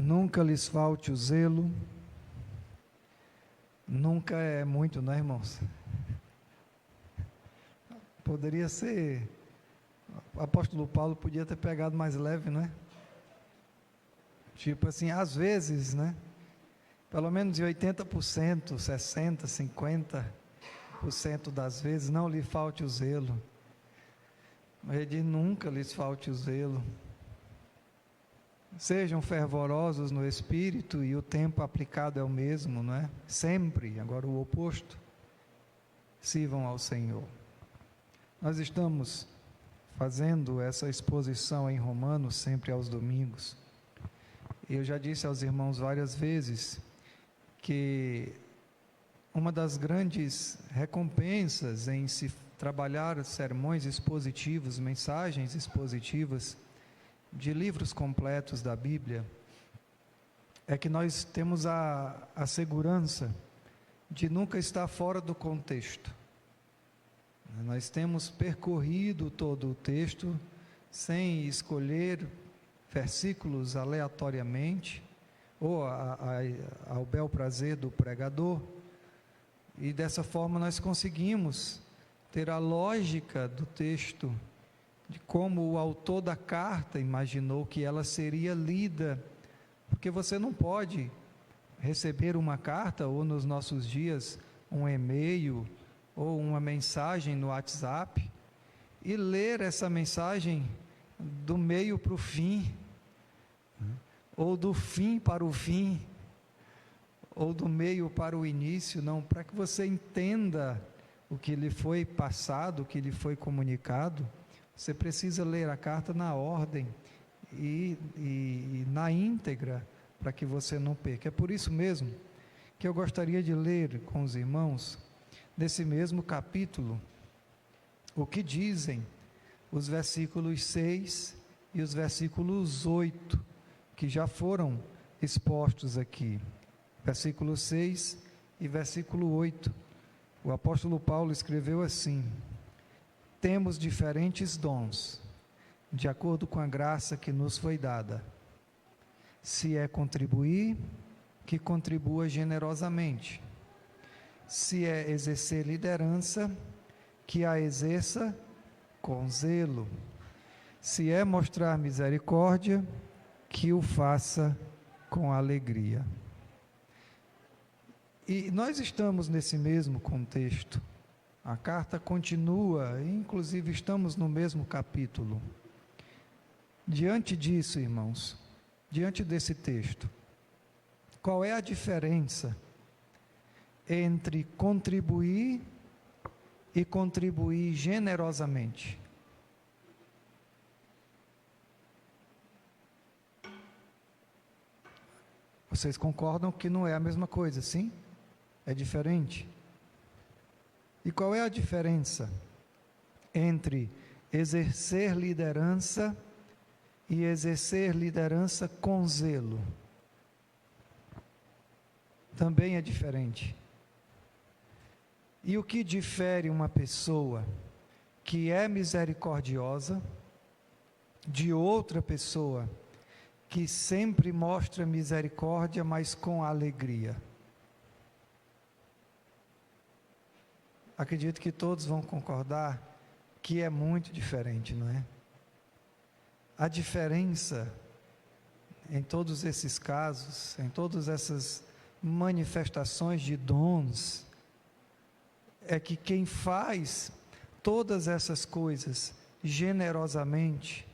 Nunca lhes falte o zelo. Nunca é muito, né, irmãos? Poderia ser. O apóstolo Paulo podia ter pegado mais leve, né? Tipo assim, às vezes, né? Pelo menos em 80%, 60%, 50% das vezes, não lhe falte o zelo. Mas ele diz: nunca lhes falte o zelo. Sejam fervorosos no espírito, e o tempo aplicado é o mesmo, não é? Sempre, agora o oposto. Sirvam ao Senhor. Nós estamos fazendo essa exposição em Romanos sempre aos domingos. Eu já disse aos irmãos várias vezes que uma das grandes recompensas em se trabalhar sermões expositivos, mensagens expositivas de livros completos da Bíblia, é que nós temos a segurança de nunca estar fora do contexto. Nós temos percorrido todo o texto sem escolher versículos aleatoriamente ou ao bel prazer do pregador, e dessa forma nós conseguimos ter a lógica do texto, de como o autor da carta imaginou que ela seria lida, porque você não pode receber uma carta, ou nos nossos dias um e-mail, ou uma mensagem no WhatsApp, e ler essa mensagem do meio para o fim, ou do fim para o fim, ou do meio para o início. Não, para que você entenda o que lhe foi passado, o que lhe foi comunicado, você precisa ler a carta na ordem e na íntegra, para que você não perca. É por isso mesmo que eu gostaria de ler com os irmãos, nesse mesmo capítulo, o que dizem os versículos 6 e os versículos 8, que já foram expostos aqui. Versículo 6 e versículo 8. O apóstolo Paulo escreveu assim: temos diferentes dons, de acordo com a graça que nos foi dada. Se é contribuir, que contribua generosamente. Se é exercer liderança, que a exerça com zelo. Se é mostrar misericórdia, que o faça com alegria. E nós estamos nesse mesmo contexto. A carta continua, inclusive estamos no mesmo capítulo. Diante disso, irmãos, diante desse texto, qual é a diferença entre contribuir e contribuir generosamente? Vocês concordam que não é a mesma coisa, sim? É diferente? E qual é a diferença entre exercer liderança e exercer liderança com zelo? Também é diferente. E o que difere uma pessoa que é misericordiosa de outra pessoa que sempre mostra misericórdia, mas com alegria? Acredito que todos vão concordar que é muito diferente, não é? A diferença em todos esses casos, em todas essas manifestações de dons, é que quem faz todas essas coisas generosamente,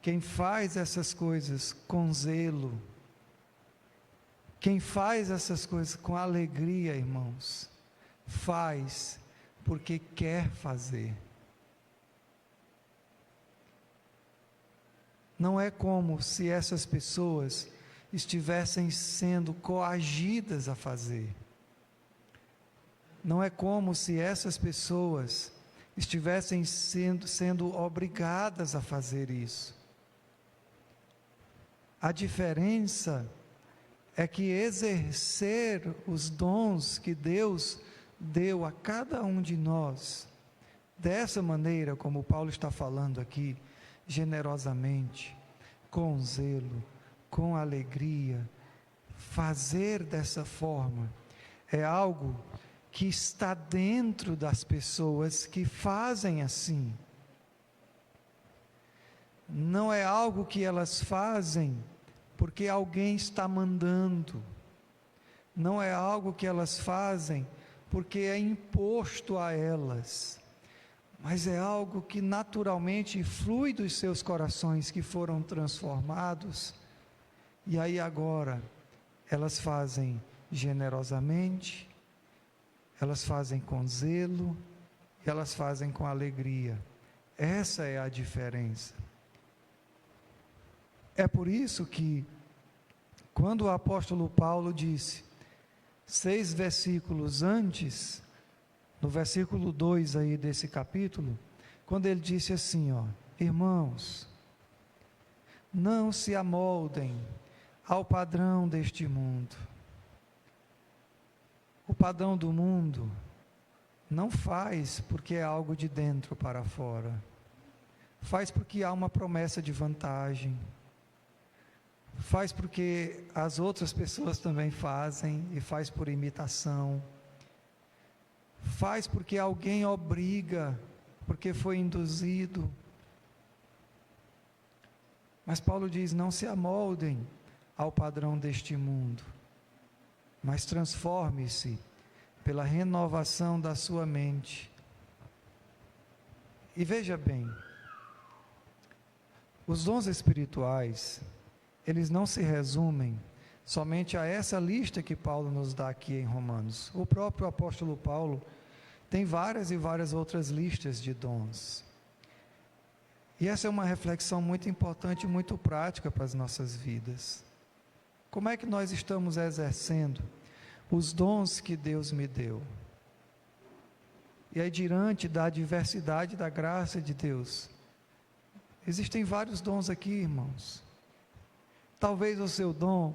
quem faz essas coisas com zelo, quem faz essas coisas com alegria, irmãos, faz porque quer fazer. Não é como se essas pessoas estivessem sendo coagidas a fazer. Não é como se essas pessoas estivessem sendo obrigadas a fazer isso. A diferença é que exercer os dons que Deus deu a cada um de nós, dessa maneira como Paulo está falando aqui, generosamente, com zelo, com alegria. Fazer dessa forma é algo que está dentro das pessoas que fazem assim. Não é algo que elas fazem porque alguém está mandando. Não é algo que elas fazem porque é imposto a elas. Mas é algo que naturalmente flui dos seus corações que foram transformados. E aí agora, elas fazem generosamente, elas fazem com zelo, elas fazem com alegria. Essa é a diferença. É por isso que, quando o apóstolo Paulo disse, 6 versículos antes, no versículo 2 aí desse capítulo, quando ele disse assim, irmãos, não se amoldem ao padrão deste mundo. O padrão do mundo não faz porque é algo de dentro para fora. Faz porque há uma promessa de vantagem. Faz porque as outras pessoas também fazem e faz por imitação. Faz porque alguém obriga, porque foi induzido. Mas Paulo diz, não se amoldem ao padrão deste mundo, mas transforme-se pela renovação da sua mente. E veja bem, os dons espirituais, eles não se resumem somente a essa lista que Paulo nos dá aqui em Romanos. O próprio apóstolo Paulo tem várias e várias outras listas de dons. E essa é uma reflexão muito importante e muito prática para as nossas vidas. Como é que nós estamos exercendo os dons que Deus me deu? E aí, diante da diversidade da graça de Deus, existem vários dons aqui, irmãos. Talvez o seu dom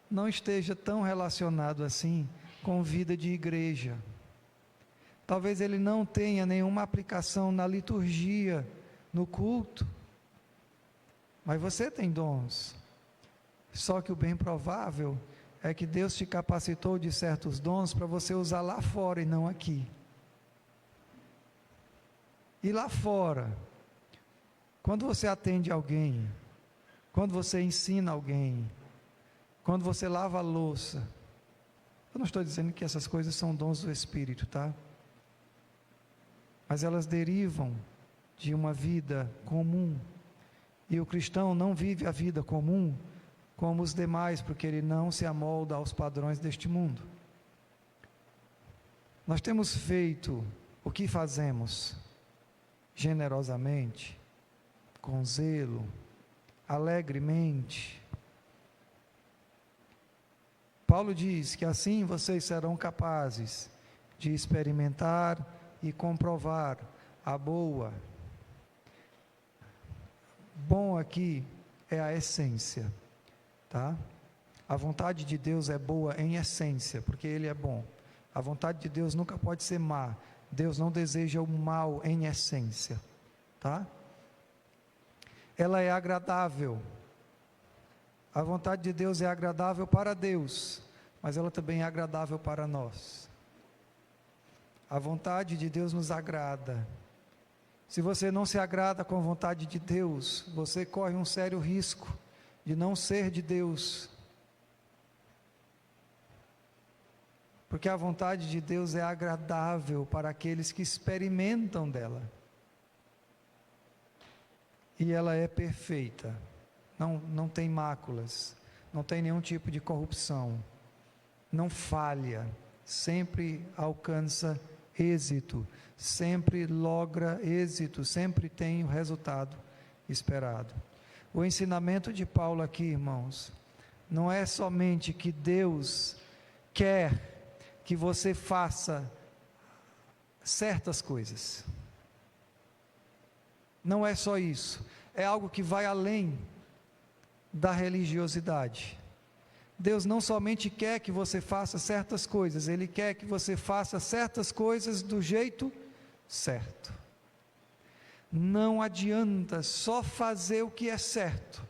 não esteja tão relacionado assim com vida de igreja. Talvez ele não tenha nenhuma aplicação na liturgia, no culto. Mas você tem dons. Só que o bem provável é que Deus te capacitou de certos dons para você usar lá fora e não aqui. E lá fora, quando você atende alguém, quando você ensina alguém, quando você lava a louça, eu não estou dizendo que essas coisas são dons do Espírito, tá? Mas elas derivam de uma vida comum, e o cristão não vive a vida comum como os demais, porque ele não se amolda aos padrões deste mundo. Nós temos feito o que fazemos, generosamente, com zelo, alegremente. Paulo diz que assim vocês serão capazes de experimentar e comprovar a boa. Bom aqui é a essência, tá? A vontade de Deus é boa em essência, porque Ele é bom. A vontade de Deus nunca pode ser má. Deus não deseja o mal em essência, tá? Ela é agradável. A vontade de Deus é agradável para Deus, mas ela também é agradável para nós. A vontade de Deus nos agrada. Se você não se agrada com a vontade de Deus, você corre um sério risco de não ser de Deus. Porque a vontade de Deus é agradável para aqueles que experimentam dela. E ela é perfeita. Não tem máculas, não tem nenhum tipo de corrupção, não falha, sempre alcança êxito, sempre logra êxito, sempre tem o resultado esperado. O ensinamento de Paulo aqui, irmãos, não é somente que Deus quer que você faça certas coisas, não é só isso, é algo que vai além da religiosidade. Deus não somente quer que você faça certas coisas, Ele quer que você faça certas coisas do jeito certo. Não adianta só fazer o que é certo,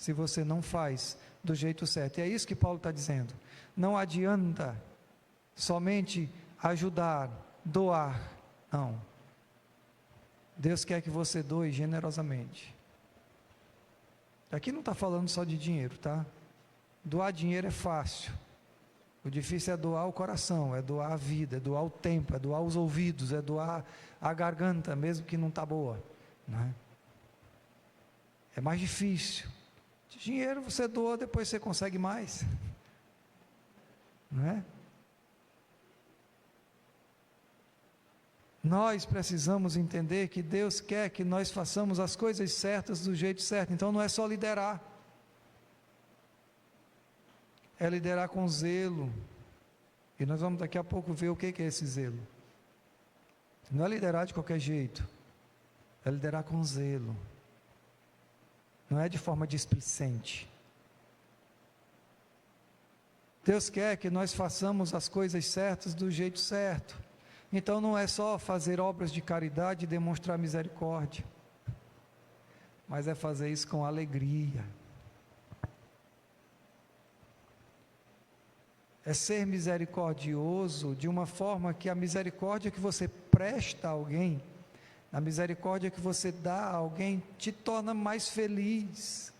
se você não faz do jeito certo. E é isso que Paulo está dizendo. Não adianta somente ajudar, doar. Não. Deus quer que você doe generosamente. Aqui não está falando só de dinheiro, tá? Doar dinheiro é fácil. O difícil é doar o coração, é doar a vida, é doar o tempo, é doar os ouvidos, é doar a garganta, mesmo que não está boa, né? É mais difícil. Dinheiro você doa, depois você consegue mais, não é? Nós precisamos entender que Deus quer que nós façamos as coisas certas do jeito certo. Então não é só liderar, é liderar com zelo. E nós vamos daqui a pouco ver o que é esse zelo. Não é liderar de qualquer jeito, é liderar com zelo. Não é de forma displicente. Deus quer que nós façamos as coisas certas do jeito certo. Então não é só fazer obras de caridade e demonstrar misericórdia, mas é fazer isso com alegria. É ser misericordioso de uma forma que a misericórdia que você presta a alguém, a misericórdia que você dá a alguém, te torna mais feliz.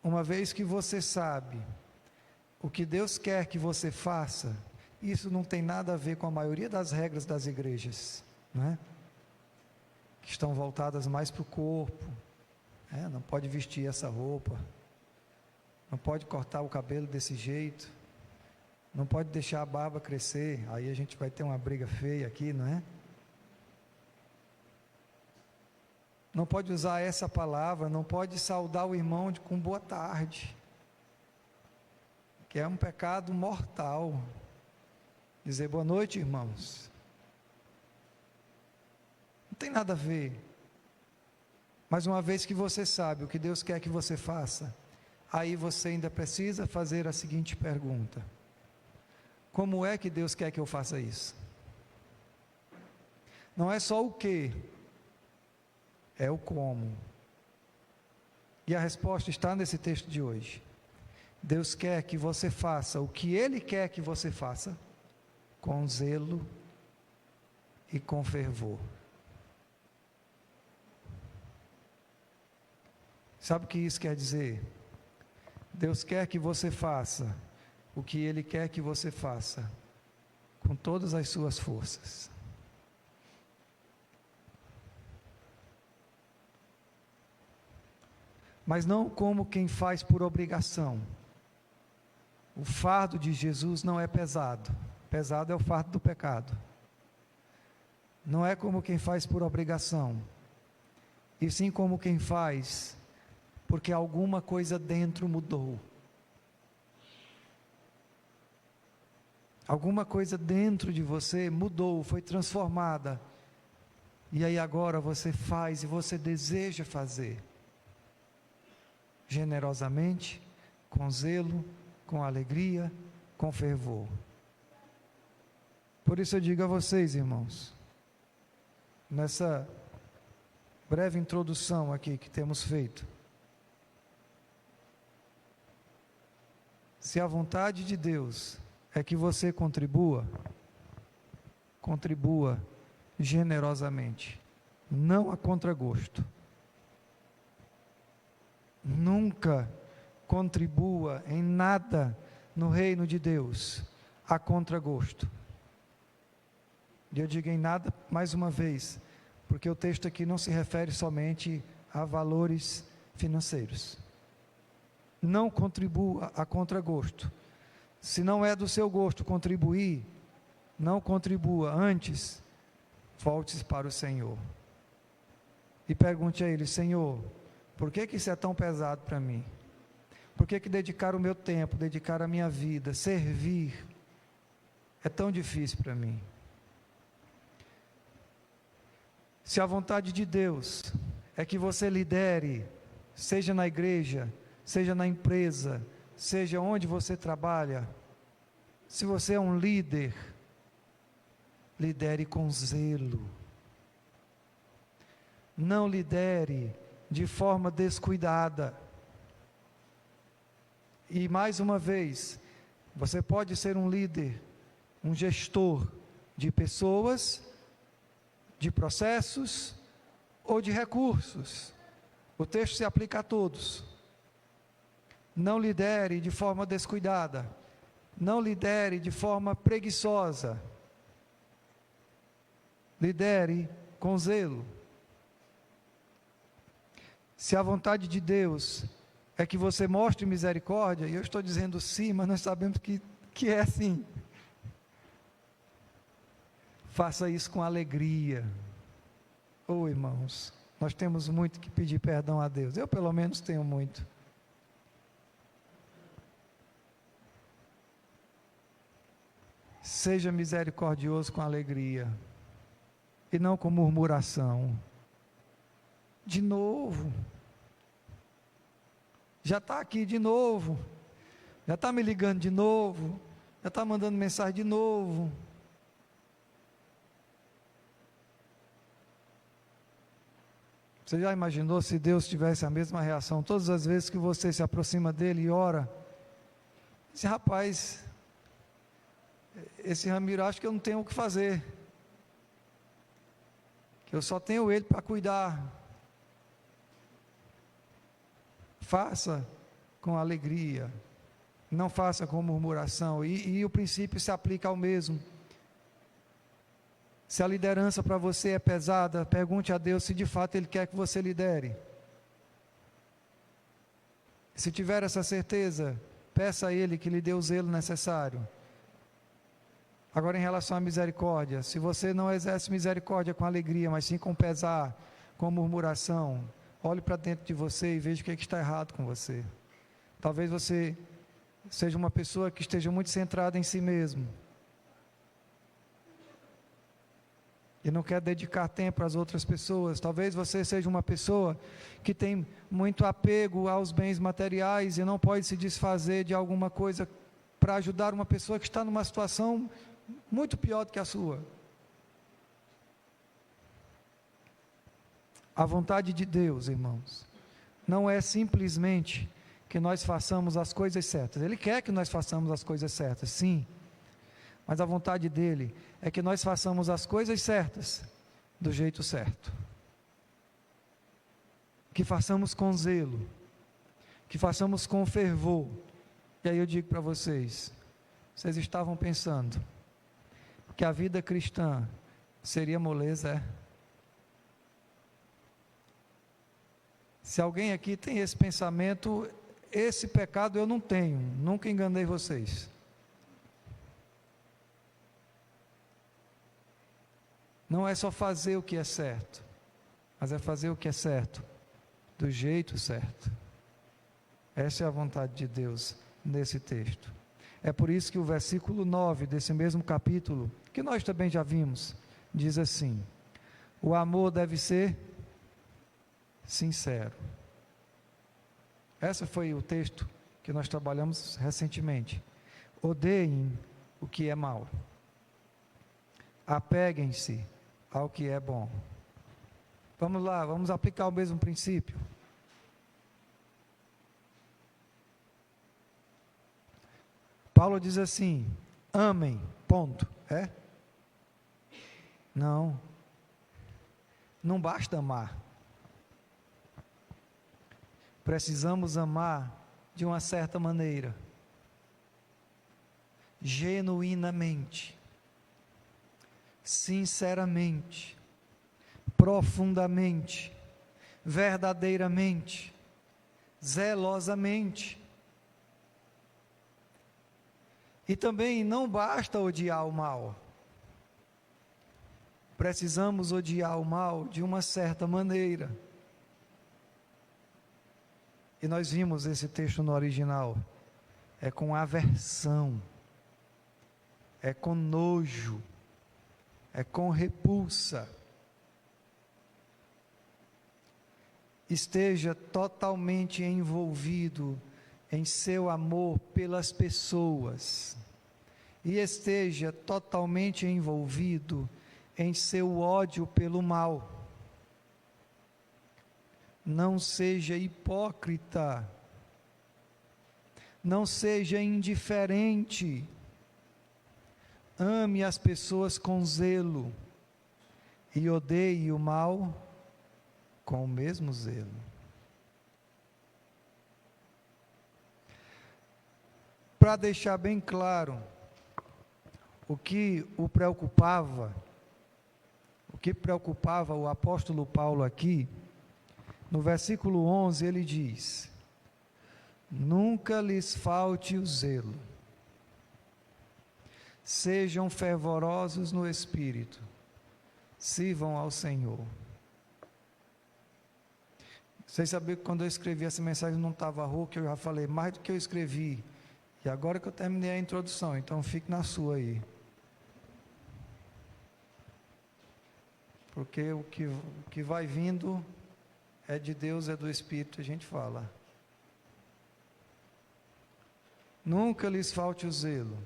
Uma vez que você sabe o que Deus quer que você faça, isso não tem nada a ver com a maioria das regras das igrejas, né? Que estão voltadas mais para o corpo, não pode vestir essa roupa, não pode cortar o cabelo desse jeito, não pode deixar a barba crescer, aí a gente vai ter uma briga feia aqui, não é? Não pode usar essa palavra, não pode saudar o irmão com boa tarde, que é um pecado mortal. Dizer boa noite, irmãos, não tem nada a ver. Mas uma vez que você sabe o que Deus quer que você faça, aí você ainda precisa fazer a seguinte pergunta: como é que Deus quer que eu faça isso? Não é só o que, é o como. E a resposta está nesse texto de hoje. Deus quer que você faça o que Ele quer que você faça, com zelo e com fervor. Sabe o que isso quer dizer? Deus quer que você faça o que Ele quer que você faça, com todas as suas forças. Mas não como quem faz por obrigação. O fardo de Jesus não é pesado. Pesado é o fardo do pecado. Não é como quem faz por obrigação, e sim como quem faz porque alguma coisa dentro mudou. Alguma coisa dentro de você mudou, foi transformada. E aí agora você faz e você deseja fazer. Generosamente, com zelo, com alegria, com fervor. Por isso eu digo a vocês, irmãos, nessa breve introdução aqui que temos feito, se a vontade de Deus é que você contribua generosamente, não a contragosto. Nunca contribua em nada no reino de Deus a contragosto. E eu digo em nada mais uma vez, porque o texto aqui não se refere somente a valores financeiros. Não contribua a contragosto. Se não é do seu gosto contribuir, não contribua. Antes, volte para o Senhor e pergunte a Ele: Senhor, por que isso é tão pesado para mim? Por que dedicar o meu tempo, dedicar a minha vida, servir, é tão difícil para mim? Se a vontade de Deus é que você lidere, seja na igreja, seja na empresa, seja onde você trabalha, se você é um líder, lidere com zelo. Não lidere de forma descuidada. E mais uma vez, você pode ser um líder, um gestor de pessoas, de processos ou de recursos. O texto se aplica a todos. Não lidere de forma descuidada. Não lidere de forma preguiçosa. Lidere com zelo. Se a vontade de Deus é que você mostre misericórdia, e eu estou dizendo sim, mas nós sabemos que é assim. Faça isso com alegria. Oh, irmãos, nós temos muito que pedir perdão a Deus. Eu, pelo menos, tenho muito. Seja misericordioso com alegria, e não com murmuração. De novo. Já está aqui de novo. Já está me ligando de novo. Já está mandando mensagem de novo. Você já imaginou se Deus tivesse a mesma reação todas as vezes que você se aproxima dele e ora? Esse rapaz, esse Ramiro, acho que eu não tenho o que fazer, que eu só tenho ele para cuidar. Faça com alegria, não faça com murmuração, e o princípio se aplica ao mesmo. Se a liderança para você é pesada, pergunte a Deus se de fato Ele quer que você lidere. Se tiver essa certeza, peça a Ele que lhe dê o zelo necessário. Agora, em relação à misericórdia, se você não exerce misericórdia com alegria, mas sim com pesar, com murmuração, olhe para dentro de você e veja o que está errado com você. Talvez você seja uma pessoa que esteja muito centrada em si mesmo, e não quer dedicar tempo às outras pessoas. Talvez você seja uma pessoa que tem muito apego aos bens materiais e não pode se desfazer de alguma coisa para ajudar uma pessoa que está numa situação muito pior do que a sua. A vontade de Deus, irmãos, não é simplesmente que nós façamos as coisas certas. Ele quer que nós façamos as coisas certas, sim. Mas a vontade dele é que nós façamos as coisas certas, do jeito certo. Que façamos com zelo, que façamos com fervor. E aí eu digo para vocês, vocês estavam pensando que a vida cristã seria moleza, é? Se alguém aqui tem esse pensamento, esse pecado eu não tenho, nunca enganei vocês. Não é só fazer o que é certo, mas é fazer o que é certo, do jeito certo. Essa é a vontade de Deus nesse texto. É por isso que o versículo 9 desse mesmo capítulo, que nós também já vimos, diz assim: o amor deve ser sincero. Esse foi o texto que nós trabalhamos recentemente. Odeiem o que é mal. Apeguem-se ao que é bom. Vamos lá, vamos aplicar o mesmo princípio. Paulo diz assim: amem, ponto. É? Não. Não basta amar. Precisamos amar de uma certa maneira, genuinamente, sinceramente, profundamente, verdadeiramente, zelosamente. E também não basta odiar o mal. Precisamos odiar o mal de uma certa maneira. E nós vimos esse texto no original. É com aversão, é com nojo, é com repulsa. Esteja totalmente envolvido em seu amor pelas pessoas, e esteja totalmente envolvido em seu ódio pelo mal. não seja hipócrita, não seja indiferente, ame as pessoas com zelo e odeie o mal com o mesmo zelo. Para deixar bem claro o que preocupava o apóstolo Paulo aqui, no versículo 11 ele diz: nunca lhes falte o zelo, sejam fervorosos no espírito, sirvam ao Senhor. Vocês sabiam que quando eu escrevi essa mensagem não estava rouco, eu já falei mais do que eu escrevi, e agora que eu terminei a introdução, então fique na sua aí. Porque o que vai vindo é de Deus, é do Espírito, a gente fala. Nunca lhes falte o zelo,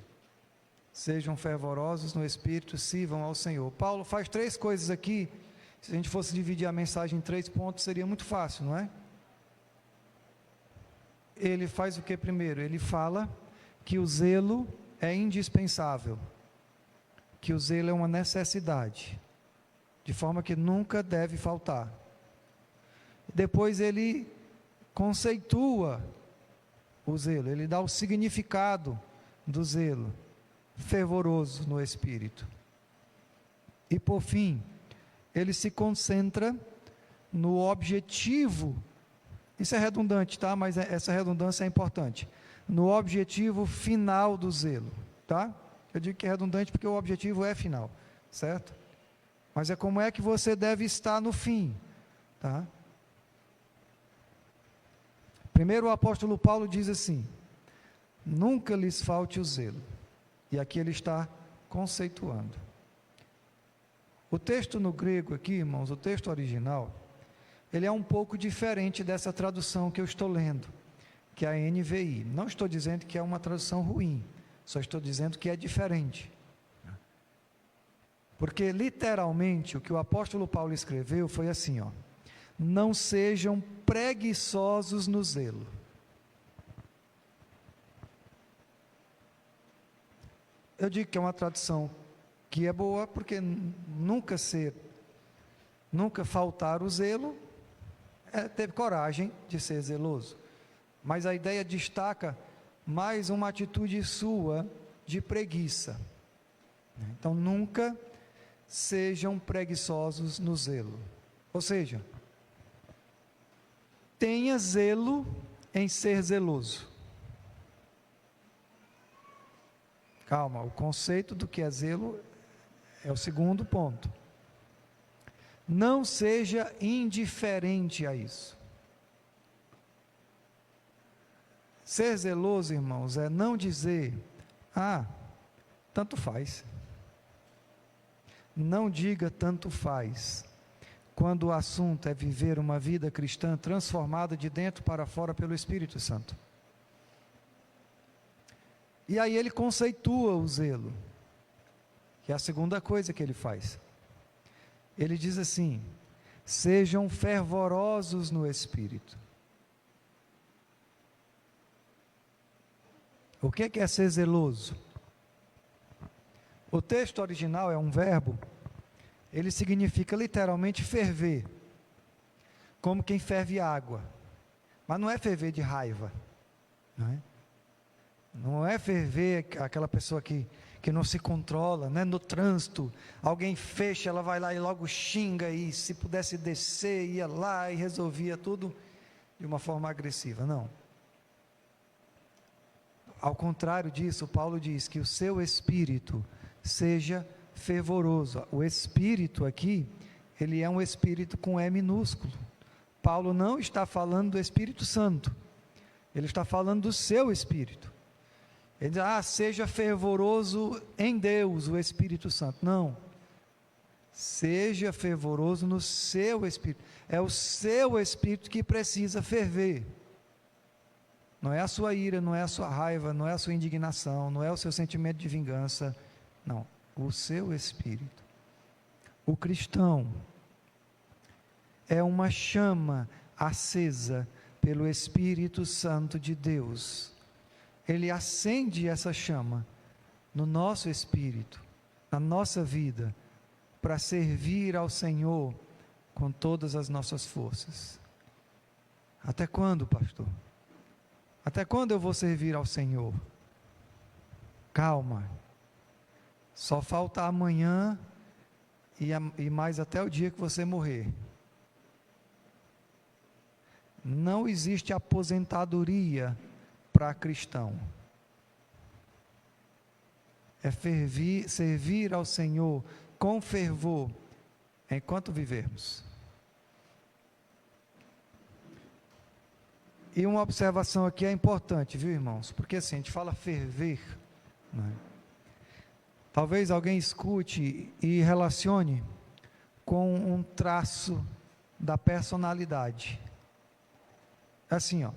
sejam fervorosos no Espírito, sirvam ao Senhor. Paulo faz 3 coisas aqui. Se a gente fosse dividir a mensagem em 3 pontos, seria muito fácil, não é? Ele faz o que primeiro? Ele fala que o zelo é indispensável, que o zelo é uma necessidade, de forma que nunca deve faltar. Depois ele conceitua o zelo, ele dá o significado do zelo, fervoroso no espírito. E por fim, ele se concentra no objetivo, isso é redundante, tá? Mas essa redundância é importante, no objetivo final do zelo, tá? Eu digo que é redundante porque o objetivo é final, certo? Mas é como é que você deve estar no fim, tá? Primeiro o apóstolo Paulo diz assim: nunca lhes falte o zelo, e aqui ele está conceituando. O texto no grego aqui, irmãos, o texto original, ele é um pouco diferente dessa tradução que eu estou lendo, que é a NVI. Não estou dizendo que é uma tradução ruim, só estou dizendo que é diferente. Porque literalmente o que o apóstolo Paulo escreveu foi assim, ó: não sejam preguiçosos no zelo. Eu digo que é uma tradução que é boa, porque nunca faltar o zelo é ter coragem de ser zeloso. Mas a ideia destaca mais uma atitude sua de preguiça. Então, nunca sejam preguiçosos no zelo. Ou seja, tenha zelo em ser zeloso. Calma, o conceito do que é zelo é o segundo ponto. Não seja indiferente a isso. Ser zeloso, irmãos, é não dizer: tanto faz. Não diga tanto faz, quando o assunto é viver uma vida cristã transformada de dentro para fora pelo Espírito Santo. E aí ele conceitua o zelo, que é a segunda coisa que ele faz. Ele diz assim: sejam fervorosos no Espírito. O que é ser zeloso? O texto original é um verbo, ele significa literalmente ferver, como quem ferve água, mas não é ferver de raiva, não é ferver aquela pessoa que não se controla, né? No trânsito, alguém fecha, ela vai lá e logo xinga, e se pudesse descer, ia lá e resolvia tudo de uma forma agressiva. Não. Ao contrário disso, Paulo diz que o seu espírito seja fervoroso. O espírito aqui, ele é um espírito com E minúsculo. Paulo não está falando do Espírito Santo, ele está falando do seu espírito. Ele diz: seja fervoroso em Deus, o Espírito Santo. Não, seja fervoroso no seu espírito. É o seu espírito que precisa ferver. Não é a sua ira, não é a sua raiva, não é a sua indignação, não é o seu sentimento de vingança. Não, o seu espírito. O cristão é uma chama acesa pelo Espírito Santo de Deus. Ele acende essa chama no nosso espírito, na nossa vida, para servir ao Senhor com todas as nossas forças. Até quando, pastor? Até quando eu vou servir ao Senhor? Calma. Só falta amanhã e mais até o dia que você morrer. Não existe aposentadoria para cristão. É servir ao Senhor com fervor enquanto vivermos. E uma observação aqui é importante, viu, irmãos? Porque assim, a gente fala ferver, né? Talvez alguém escute e relacione com um traço da personalidade. Assim,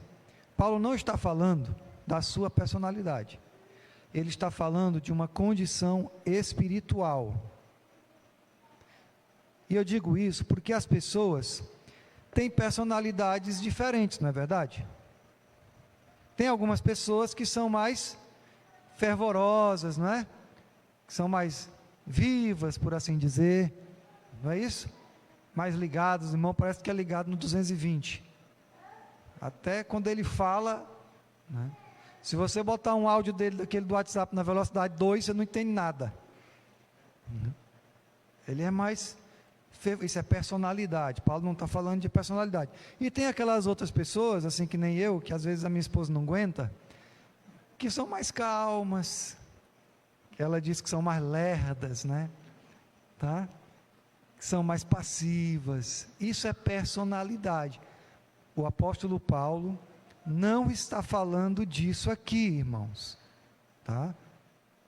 Paulo não está falando da sua personalidade. Ele está falando de uma condição espiritual. E eu digo isso porque as pessoas têm personalidades diferentes, não é verdade? Tem algumas pessoas que são mais fervorosas, não é? Que são mais vivas, por assim dizer, não é isso? Mais ligados, o irmão parece que é ligado no 220. Até quando ele fala, né? Se você botar um áudio dele, daquele do WhatsApp, na velocidade 2, você não entende nada. Ele é mais, isso é personalidade. Paulo não está falando de personalidade. E tem aquelas outras pessoas, assim que nem eu, que às vezes a minha esposa não aguenta, que são mais calmas, ela diz que são mais lerdas, né? Tá? Que são mais passivas. Isso é personalidade. O apóstolo Paulo não está falando disso aqui, irmãos, tá?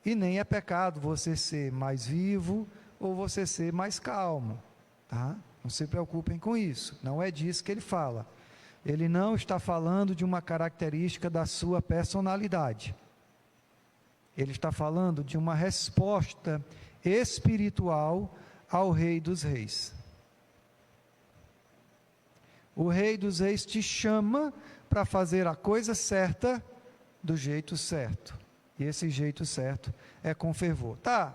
E nem é pecado você ser mais vivo ou você ser mais calmo, tá? Não se preocupem com isso, não é disso que ele fala. Ele não está falando de uma característica da sua personalidade. Ele está falando de uma resposta espiritual ao Rei dos Reis. O Rei dos Reis te chama para fazer a coisa certa do jeito certo. E esse jeito certo é com fervor. Tá,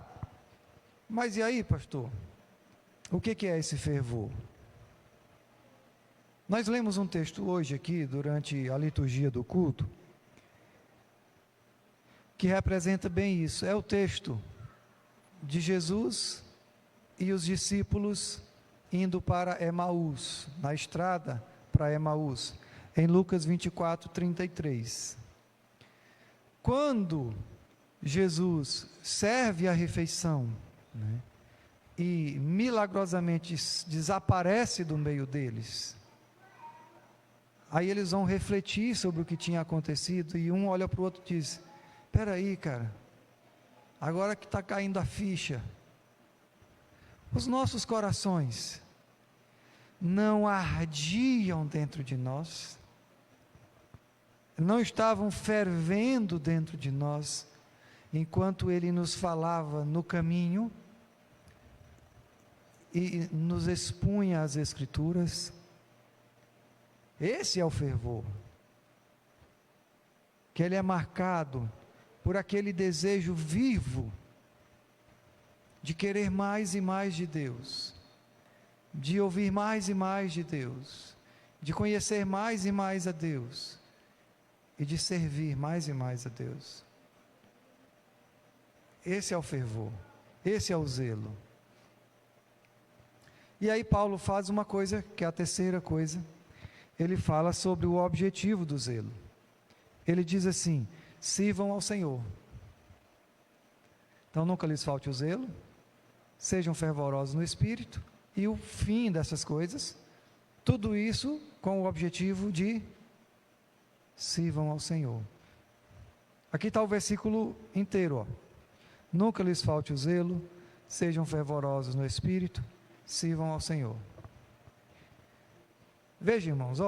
mas e aí, pastor? O que é esse fervor? Nós lemos um texto hoje aqui, durante a liturgia do culto, que representa bem isso. É o texto de Jesus e os discípulos indo para Emaús, na estrada para Emaús, em Lucas 24, 33. Quando Jesus serve a refeição, né, e milagrosamente desaparece do meio deles, aí eles vão refletir sobre o que tinha acontecido, e um olha para o outro e diz: espera aí, cara, agora que está caindo a ficha, os nossos corações não ardiam dentro de nós, não estavam fervendo dentro de nós, enquanto Ele nos falava no caminho, e nos expunha as Escrituras. Esse é o fervor, que ele é marcado por aquele desejo vivo, de querer mais e mais de Deus, de ouvir mais e mais de Deus, de conhecer mais e mais a Deus, e de servir mais e mais a Deus. Esse é o fervor, esse é o zelo. E aí Paulo faz uma coisa, que é a terceira coisa, ele fala sobre o objetivo do zelo. Ele diz assim: sirvam ao Senhor. Então nunca lhes falte o zelo, sejam fervorosos no Espírito, e o fim dessas coisas, tudo isso com o objetivo de sirvam ao Senhor. Aqui está o versículo inteiro, nunca lhes falte o zelo, sejam fervorosos no Espírito, sirvam ao Senhor. Veja, irmãos,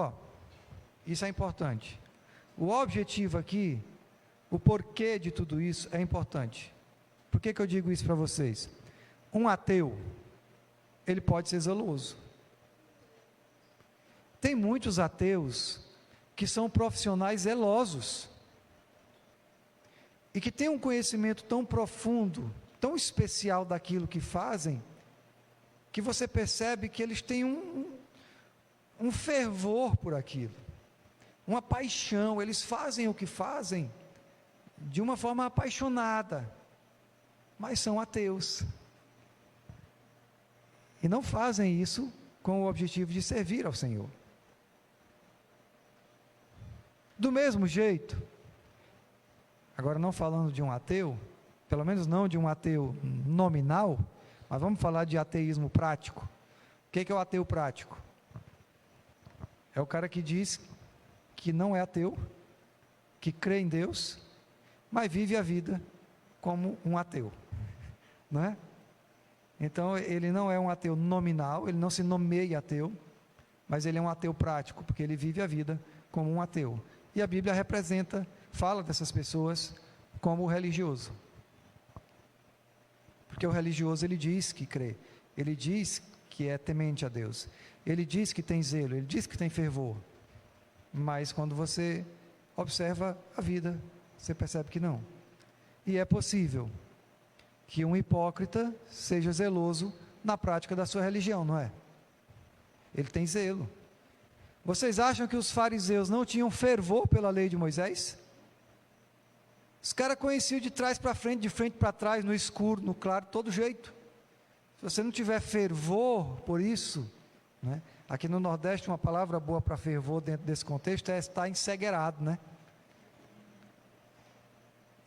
isso é importante. O objetivo aqui, o porquê de tudo isso é importante. Por que eu digo isso para vocês? Um ateu, ele pode ser zeloso. Tem muitos ateus que são profissionais zelosos e que têm um conhecimento tão profundo, tão especial daquilo que fazem, que você percebe que eles têm um fervor por aquilo, uma paixão. Eles fazem o que fazem de uma forma apaixonada, mas são ateus e não fazem isso com o objetivo de servir ao Senhor. Do mesmo jeito, agora não falando de um ateu, pelo menos não de um ateu nominal, mas vamos falar de ateísmo prático. O que é o ateu prático? É o cara que diz que não é ateu, que crê em Deus, mas vive a vida como um ateu, não é? Então ele não é um ateu nominal, ele não se nomeia ateu, mas ele é um ateu prático, porque ele vive a vida como um ateu. E a Bíblia fala dessas pessoas como religioso. Porque o religioso, ele diz que crê, ele diz que é temente a Deus, ele diz que tem zelo, ele diz que tem fervor, mas quando você observa a vida, você percebe que não. E é possível que um hipócrita seja zeloso na prática da sua religião, não é? Ele tem zelo. Vocês acham que os fariseus não tinham fervor pela lei de Moisés? Os caras conheciam de trás para frente, de frente para trás, no escuro, no claro, todo jeito. Se você não tiver fervor por isso, né? Aqui no Nordeste, uma palavra boa para fervor dentro desse contexto é estar encegueirado, né?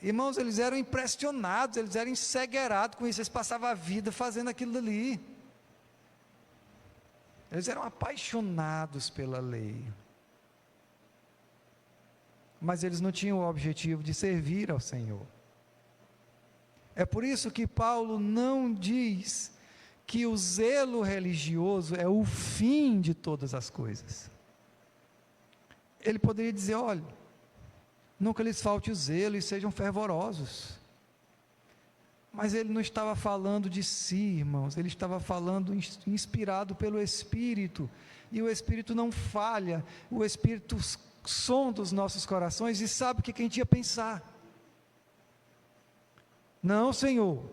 Irmãos, eles eram impressionados, eles eram encegueirados com isso, eles passavam a vida fazendo aquilo dali. Eles eram apaixonados pela lei. Mas eles não tinham o objetivo de servir ao Senhor. É por isso que Paulo não diz que o zelo religioso é o fim de todas as coisas. Ele poderia dizer: olha, nunca lhes falte o zelo e sejam fervorosos. Mas ele não estava falando de si, irmãos, ele estava falando inspirado pelo Espírito, e o Espírito não falha, o Espírito sonda os nossos corações e sabe o que a gente ia pensar. Não, Senhor,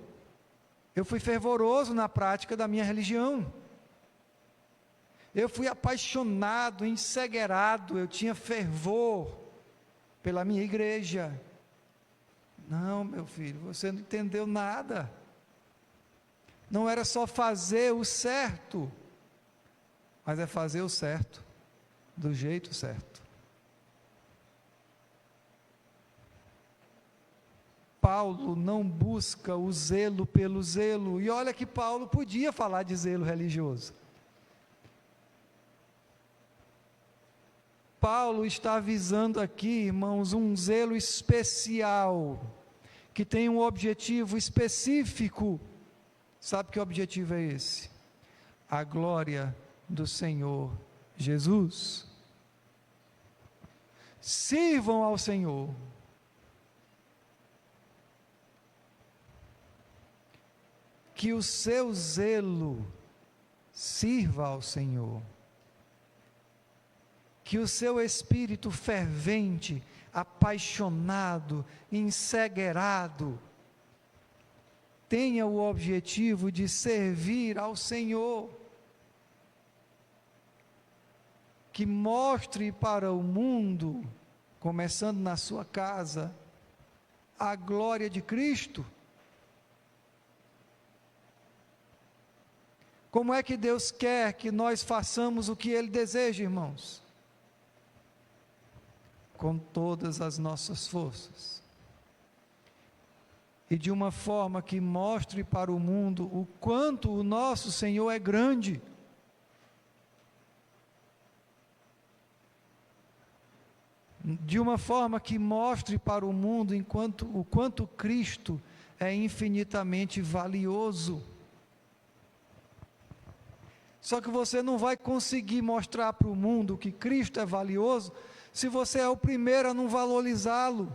eu fui fervoroso na prática da minha religião, eu fui apaixonado, encegueirado, eu tinha fervor pela minha igreja. Não, meu filho, você não entendeu nada. Não era só fazer o certo, mas é fazer o certo, do jeito certo. Paulo não busca o zelo pelo zelo, e olha que Paulo podia falar de zelo religioso. Paulo está avisando aqui, irmãos, um zelo especial, que tem um objetivo específico. Sabe que objetivo é esse? A glória do Senhor Jesus. Sirvam ao Senhor. Que o seu zelo sirva ao Senhor. Que o seu espírito fervente, apaixonado, encegueirado, tenha o objetivo de servir ao Senhor. Que mostre para o mundo, começando na sua casa, a glória de Cristo. Como é que Deus quer que nós façamos o que Ele deseja, irmãos? Com todas as nossas forças, e de uma forma que mostre para o mundo o quanto o nosso Senhor é grande. De uma forma que mostre para o mundo o quanto Cristo é infinitamente valioso. Só que você não vai conseguir mostrar para o mundo que Cristo é valioso se você é o primeiro a não valorizá-lo.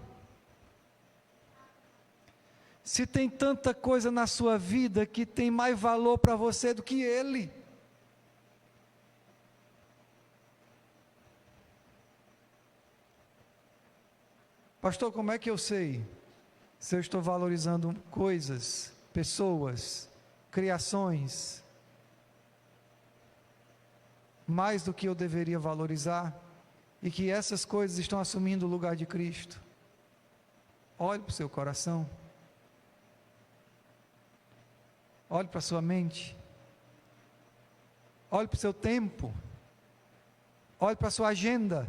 Se tem tanta coisa na sua vida que tem mais valor para você do que Ele. Pastor, como é que eu sei se eu estou valorizando coisas, pessoas, criações, mais do que eu deveria valorizar, e que essas coisas estão assumindo o lugar de Cristo? Olhe para o seu coração, olhe para a sua mente, olhe para o seu tempo, olhe para a sua agenda,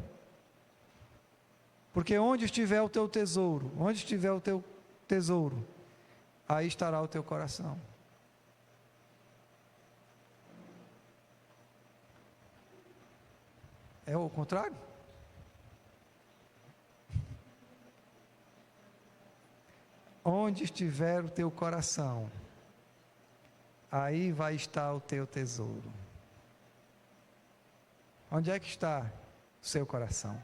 porque onde estiver o teu tesouro, aí estará o teu coração. É o contrário? Onde estiver o teu coração, aí vai estar o teu tesouro. Onde é que está o seu coração?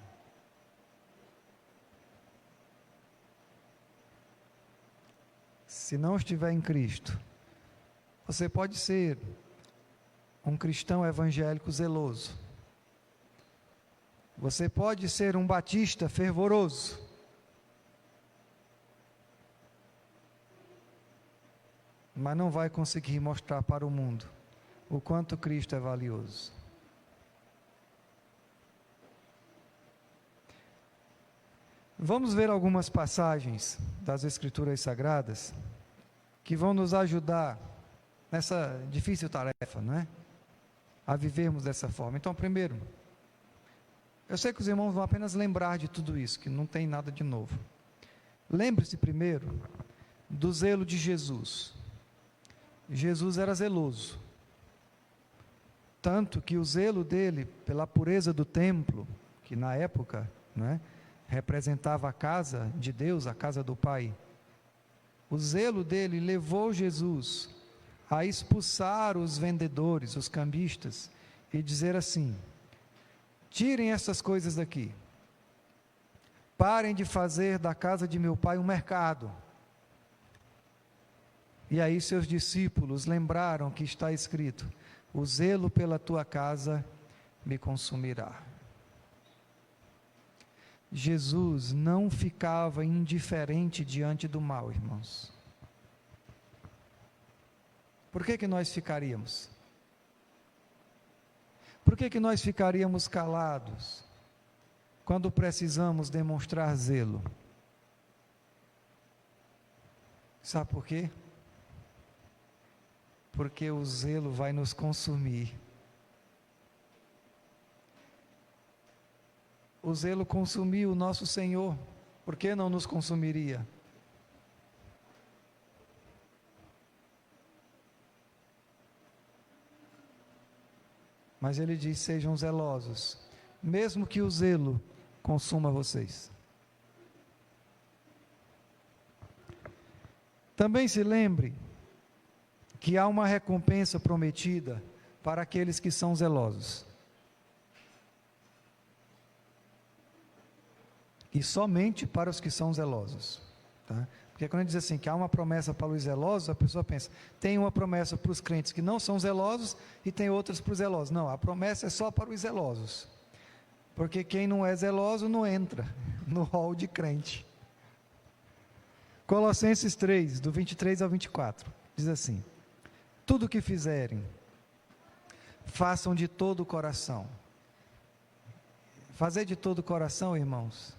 Se não estiver em Cristo, você pode ser um cristão evangélico zeloso. Você pode ser um batista fervoroso. Mas não vai conseguir mostrar para o mundo o quanto Cristo é valioso. Vamos ver algumas passagens das Escrituras Sagradas que vão nos ajudar nessa difícil tarefa, não é? A vivermos dessa forma. Então, primeiro, eu sei que os irmãos vão apenas lembrar de tudo isso, que não tem nada de novo. Lembre-se primeiro do zelo de Jesus. Jesus era zeloso, tanto que o zelo dele pela pureza do templo, que na época, não é, representava a casa de Deus, a casa do Pai, o zelo dele levou Jesus a expulsar os vendedores, os cambistas, e dizer assim: tirem essas coisas daqui, parem de fazer da casa de meu Pai um mercado. E aí seus discípulos lembraram que está escrito: o zelo pela tua casa me consumirá. Jesus não ficava indiferente diante do mal, irmãos. Por que nós ficaríamos? Por que nós ficaríamos calados quando precisamos demonstrar zelo? Sabe por quê? Porque o zelo vai nos consumir. O zelo consumiu o nosso Senhor, por que não nos consumiria? Mas ele diz: sejam zelosos, mesmo que o zelo consuma vocês. Também se lembre que há uma recompensa prometida para aqueles que são zelosos. E somente para os que são zelosos. Tá? Porque quando diz assim, que há uma promessa para os zelosos, a pessoa pensa, tem uma promessa para os crentes que não são zelosos e tem outras para os zelosos. Não, a promessa é só para os zelosos. Porque quem não é zeloso não entra no rol de crente. Colossenses 3, do 23 ao 24, diz assim: tudo o que fizerem, façam de todo o coração. Fazer de todo o coração, irmãos,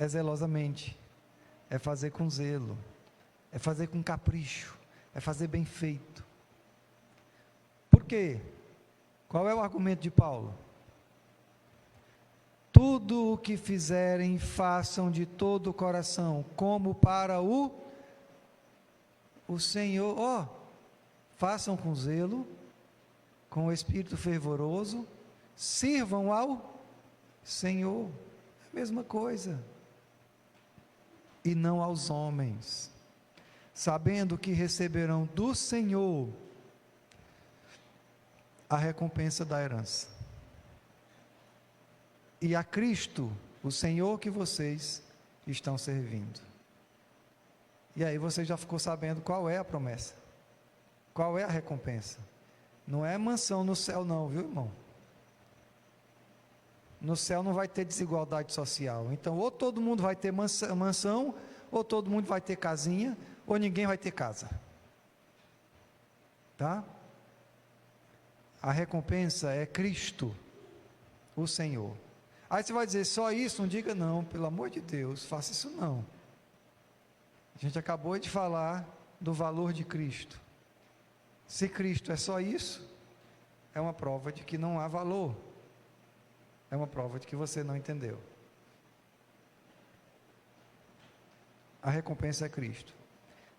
é zelosamente, é fazer com zelo, é fazer com capricho, é fazer bem feito. Por quê? Qual é o argumento de Paulo? Tudo o que fizerem, façam de todo o coração, como para o Senhor. Façam com zelo, com o espírito fervoroso, sirvam ao Senhor, é a mesma coisa, e não aos homens, sabendo que receberão do Senhor a recompensa da herança, e a Cristo, o Senhor que vocês estão servindo. E aí você já ficou sabendo qual é a promessa, qual é a recompensa. Não é mansão no céu não, viu, irmão? No céu não vai ter desigualdade social. Então, ou todo mundo vai ter mansão, ou todo mundo vai ter casinha, ou ninguém vai ter casa. Tá? A recompensa é Cristo, o Senhor. Aí você vai dizer, só isso? Não diga não, pelo amor de Deus, faça isso não. A gente acabou de falar do valor de Cristo. Se Cristo é só isso, é uma prova de que não há valor. É uma prova de que você não entendeu. A recompensa é Cristo.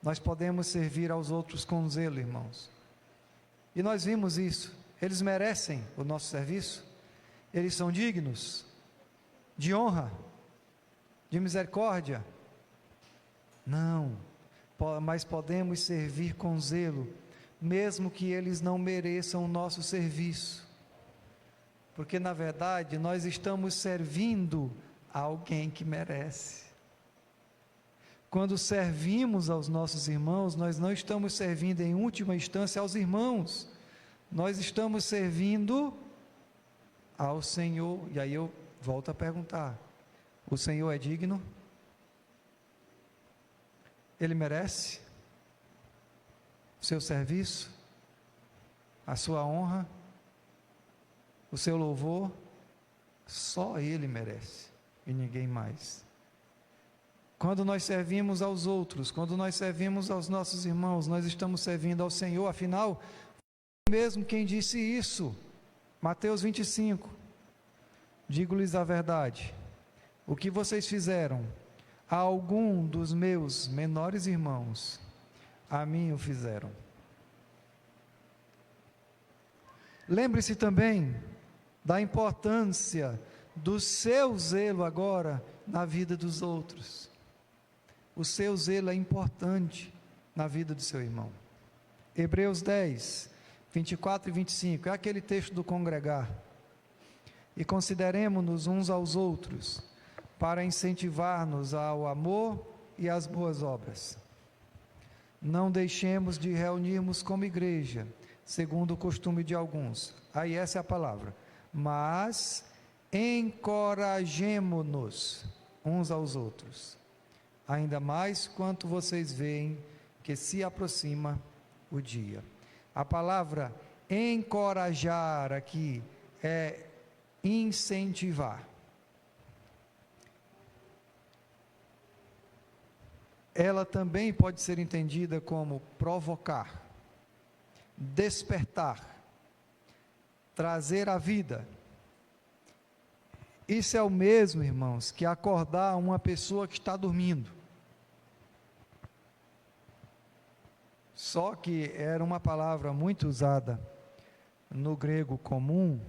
Nós podemos servir aos outros com zelo, irmãos. E nós vimos isso. Eles merecem o nosso serviço. Eles são dignos de honra, de misericórdia. Não, mas podemos servir com zelo, mesmo que eles não mereçam o nosso serviço. Porque na verdade nós estamos servindo a alguém que merece. Quando servimos aos nossos irmãos, nós não estamos servindo em última instância aos irmãos, nós estamos servindo ao Senhor. E aí eu volto a perguntar: o Senhor é digno? Ele merece o seu serviço, a sua honra, o seu louvor? Só Ele merece e ninguém mais. Quando nós servimos aos outros, quando nós servimos aos nossos irmãos, nós estamos servindo ao Senhor. Afinal, foi mesmo quem disse isso. Mateus 25: digo-lhes a verdade, o que vocês fizeram a algum dos meus menores irmãos, a mim o fizeram. Lembre-se também da importância do seu zelo agora na vida dos outros. O seu zelo é importante na vida do seu irmão. Hebreus 10, 24 e 25, é aquele texto do congregar. E consideremo-nos uns aos outros, para incentivar-nos ao amor e às boas obras. Não deixemos de reunirmos como igreja, segundo o costume de alguns. Aí essa é a palavra. Mas encorajemo-nos uns aos outros, ainda mais quanto vocês veem que se aproxima o dia. A palavra encorajar aqui é incentivar. Ela também pode ser entendida como provocar, despertar, trazer à vida. Isso é o mesmo, irmãos, que acordar uma pessoa que está dormindo. Só que era uma palavra muito usada no grego comum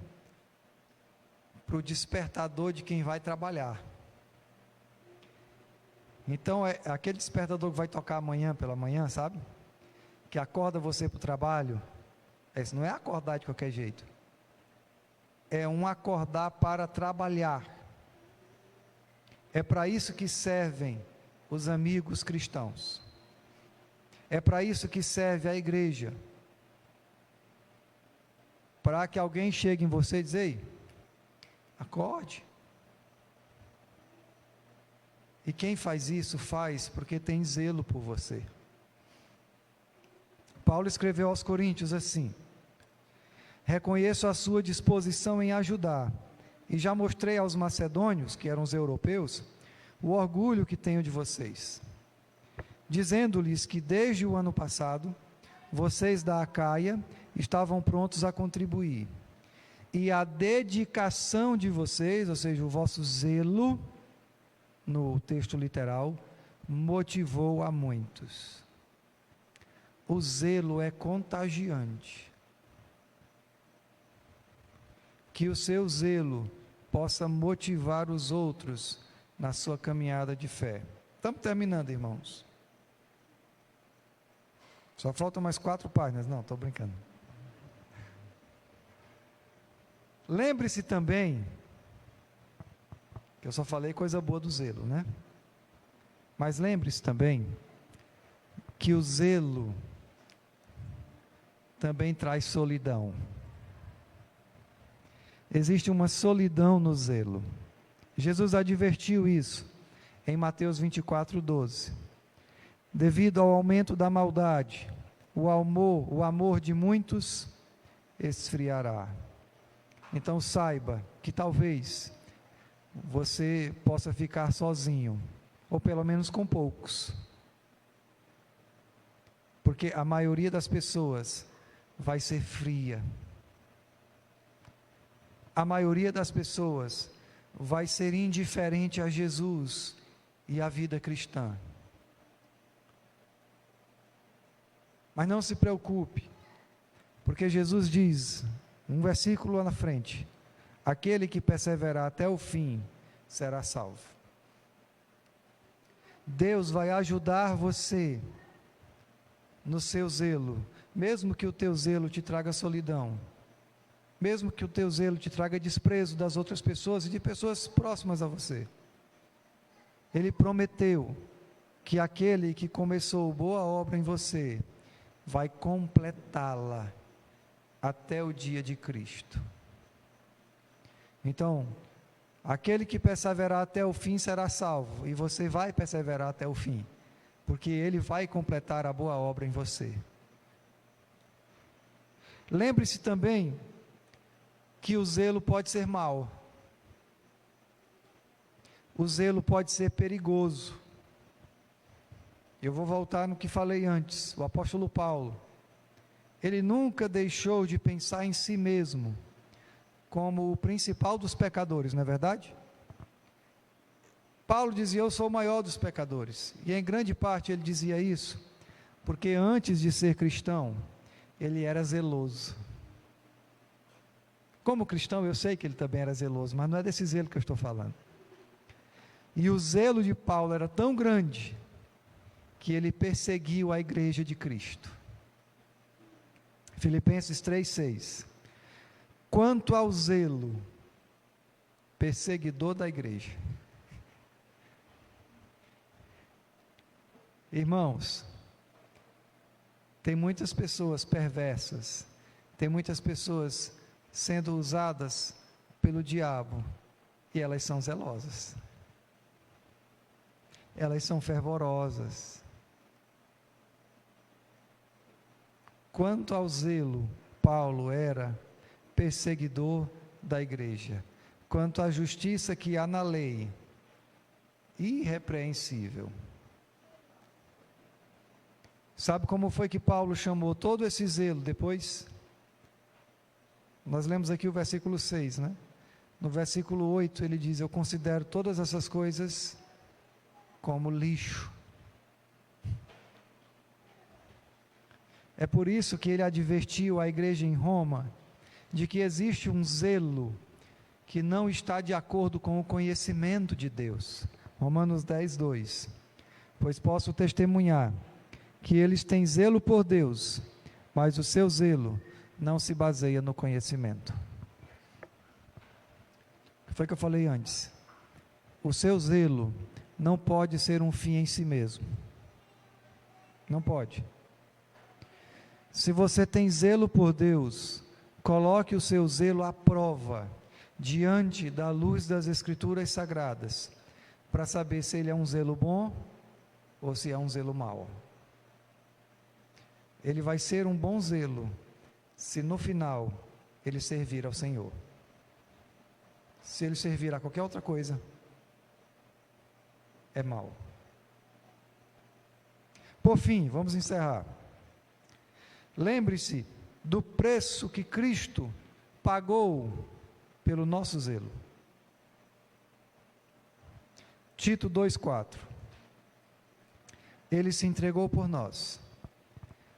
para o despertador de quem vai trabalhar. Então, é aquele despertador que vai tocar amanhã pela manhã, sabe? Que acorda você para o trabalho. Esse não é acordar de qualquer jeito. É um acordar para trabalhar. É para isso que servem os amigos cristãos. É para isso que serve a igreja. Para que alguém chegue em você e diz: ei, acorde. E quem faz isso, faz porque tem zelo por você. Paulo escreveu aos Coríntios assim: reconheço a sua disposição em ajudar, e já mostrei aos macedônios, que eram os europeus, o orgulho que tenho de vocês, dizendo-lhes que desde o ano passado, vocês da Acaia estavam prontos a contribuir, e a dedicação de vocês, ou seja, o vosso zelo, no texto literal, motivou a muitos. O zelo é contagiante. Que o seu zelo possa motivar os outros na sua caminhada de fé. Estamos terminando, irmãos. Só faltam mais 4 páginas. Não, estou brincando. Lembre-se também, que eu só falei coisa boa do zelo, né? Mas lembre-se também, que o zelo também traz solidão. Existe uma solidão no zelo. Jesus advertiu isso em Mateus 24:12. Devido ao aumento da maldade, o amor de muitos esfriará. Então saiba que talvez você possa ficar sozinho, ou pelo menos com poucos. Porque a maioria das pessoas vai ser fria. A maioria das pessoas vai ser indiferente a Jesus e à vida cristã. Mas não se preocupe, porque Jesus diz, um versículo lá na frente: aquele que perseverar até o fim será salvo. Deus vai ajudar você no seu zelo, mesmo que o teu zelo te traga solidão, mesmo que o teu zelo te traga desprezo das outras pessoas e de pessoas próximas a você. Ele prometeu que aquele que começou boa obra em você vai completá-la até o dia de Cristo. Então, aquele que perseverar até o fim será salvo, e você vai perseverar até o fim, porque Ele vai completar a boa obra em você. Lembre-se também que o zelo pode ser mau, o zelo pode ser perigoso. Eu vou voltar no que falei antes. O apóstolo Paulo, ele nunca deixou de pensar em si mesmo como o principal dos pecadores, não é verdade? Paulo dizia: eu sou o maior dos pecadores, e em grande parte ele dizia isso porque antes de ser cristão ele era zeloso. Como cristão eu sei que ele também era zeloso, mas não é desse zelo que eu estou falando. E o zelo de Paulo era tão grande que ele perseguiu a igreja de Cristo. Filipenses 3:6. Quanto ao zelo perseguidor da igreja. Irmãos, tem muitas pessoas perversas, tem muitas pessoas sendo usadas pelo diabo, e elas são zelosas, elas são fervorosas. Quanto ao zelo, Paulo era perseguidor da igreja. Quanto à justiça que há na lei, irrepreensível. Sabe como foi que Paulo chamou todo esse zelo depois? Nós lemos aqui o versículo 6, né? No versículo 8 ele diz: eu considero todas essas coisas como lixo. É por isso que ele advertiu a igreja em Roma de que existe um zelo que não está de acordo com o conhecimento de Deus. Romanos 10:2. Pois posso testemunhar que eles têm zelo por Deus, mas o seu zelo não se baseia no conhecimento. Foi o que eu falei antes. O seu zelo não pode ser um fim em si mesmo. Não pode. Se você tem zelo por Deus, coloque o seu zelo à prova, diante da luz das Escrituras Sagradas, para saber se ele é um zelo bom ou se é um zelo mau. Ele vai ser um bom zelo, se no final ele servir ao Senhor. Se ele servir a qualquer outra coisa, é mau. Por fim, vamos encerrar. Lembre-se do preço que Cristo pagou pelo nosso zelo. Tito 2:4. Ele se entregou por nós,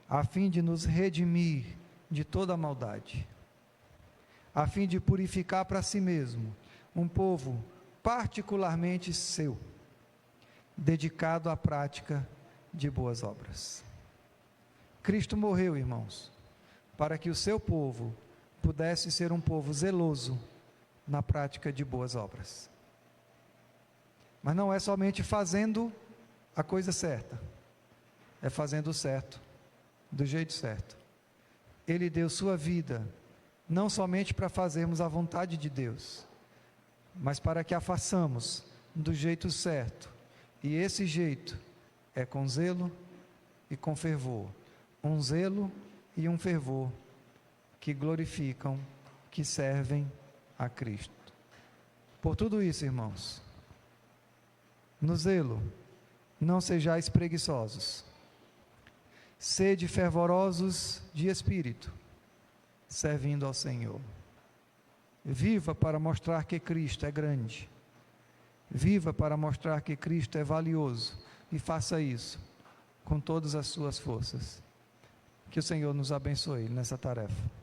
a fim de nos redimir de toda a maldade, a fim de purificar para si mesmo um povo particularmente seu, dedicado à prática de boas obras. Cristo morreu, irmãos, para que o seu povo pudesse ser um povo zeloso na prática de boas obras. Mas não é somente fazendo a coisa certa, é fazendo o certo, do jeito certo. Ele deu sua vida não somente para fazermos a vontade de Deus, mas para que a façamos do jeito certo. E esse jeito é com zelo e com fervor. Um zelo e um fervor que glorificam, que servem a Cristo. Por tudo isso, irmãos, no zelo, não sejais preguiçosos. Sede fervorosos de espírito, servindo ao Senhor. Viva para mostrar que Cristo é grande. Viva para mostrar que Cristo é valioso. E faça isso com todas as suas forças. Que o Senhor nos abençoe nessa tarefa.